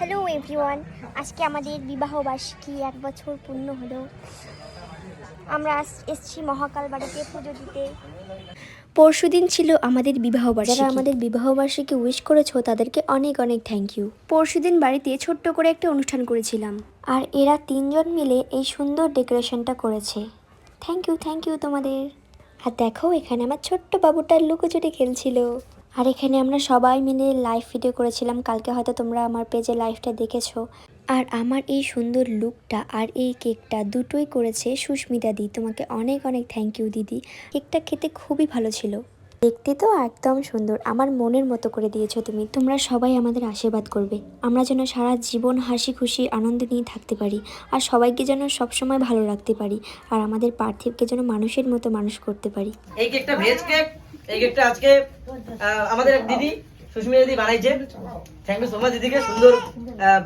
Hello everyone, আজকে আমাদের বিবাহ বার্ষিকী 1 বছর পূর্ণ হলো। আমরা এসেছি মহাকাল বাড়িতে পুজো দিতে। পরশুদিন ছিল আমাদের বিবাহ বার্ষিকী। যারা আমাদের বিবাহ বার্ষিকী উইশ করেছো তাদেরকে অনেক অনেক থ্যাংক ইউ। পরশুদিন বাড়িতে ছোট্ট করে একটা অনুষ্ঠান করেছিলাম, আর এরা 3 জন মিলে এই সুন্দর ডেকোরেশনটা করেছে। থ্যাংক ইউ তোমাদের। আর দেখো, এখানে আমার ছোট্ট বাবুটা লুকোচুরি খেলছিল। আর এখানে আমরা সবাই মিলে লাইভ ভিডিও করেছিলাম। কালকে হয়তো তোমরা আমার পেজে লাইভটা দেখেছো। আর আমার এই সুন্দর লুকটা আর এই কেকটা দুটোই করেছে সুস্মিতা দি। তোমাকে অনেক অনেক থ্যাংক ইউ দিদি। কেকটা খেতে খুবই ভালো ছিল, দেখতে তো একদম সুন্দর। আমার মনের মতো করে দিয়েছো তুমি। তোমরা সবাই আমাদের আশীর্বাদ করবে, আমরা যেন সারা জীবন হাসি খুশি আনন্দ নিয়ে থাকতে পারি, আর সবাইকে যেন সবসময় ভালো রাখতে পারি, আর আমাদের পার্থিবকে যেন মানুষের মতো মানুষ করতে পারি। এই কেকটা ভেজ কেক। এই কেকটা আজকে আমাদের এক দিদি সুস্মিতা দিদি বানাইছে। থ্যাংক ইউ সো মাচ দিদিকে। সুন্দর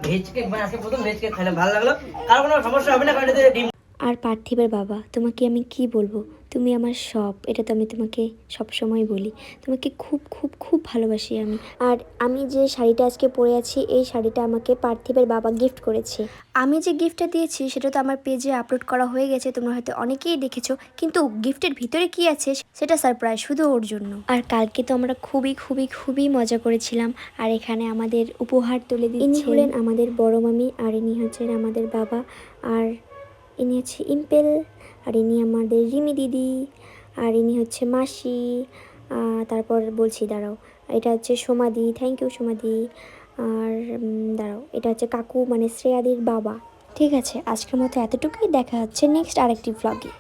ভেজ কেক, মানে আজকে প্রথম ভেজ কেক খেলাম, ভালো লাগলো। কারণ কোনো সমস্যা হবে না, কারণ এতে ডিম। আর পার্থিবের বাবা, তোমাকে আমি কি বলবো, তুমি আমার সব। এটা তো আমি তোমাকে সব সময় বলি, তোমাকে খুব খুব খুব ভালোবাসি আমি। আর আমি যে শাড়িটা আজকে পরে আছি, এই শাড়িটা আমাকে পার্থিবের বাবা গিফট করেছে। আমি যে গিফটটা দিয়েছি সেটা তো আমার পেজে আপলোড করা হয়ে গেছে, তোমরা হয়তো অনেকেই দেখেছো, কিন্তু গিফটের ভিতরে কি আছে সেটা সারপ্রাইজ, শুধু ওর জন্য। আর কালকে তো আমরা খুবই খুবই খুবই মজা করেছিলাম। আর এখানে আমাদের উপহার তুলে দিচ্ছেন। ইনি হলেন আমাদের বড় মামি, আর ইনি হচ্ছেন আমাদের বাবা, আর ইনি হচ্ছে ইম্পেল, আর ইনি আমাদের রিমি দিদি, আর ইনি হচ্ছে মাসি। তারপর বলছি, দাঁড়াও, এটা হচ্ছে সোমাদি। Thank you সোমাদি। আর দাঁড়াও, এটা হচ্ছে কাকু, মানে শ্রেয়াদির বাবা। ঠিক আছে, আজকের মতো এতটুকুই। দেখা হচ্ছে নেক্সট আরেকটি ভ্লগে।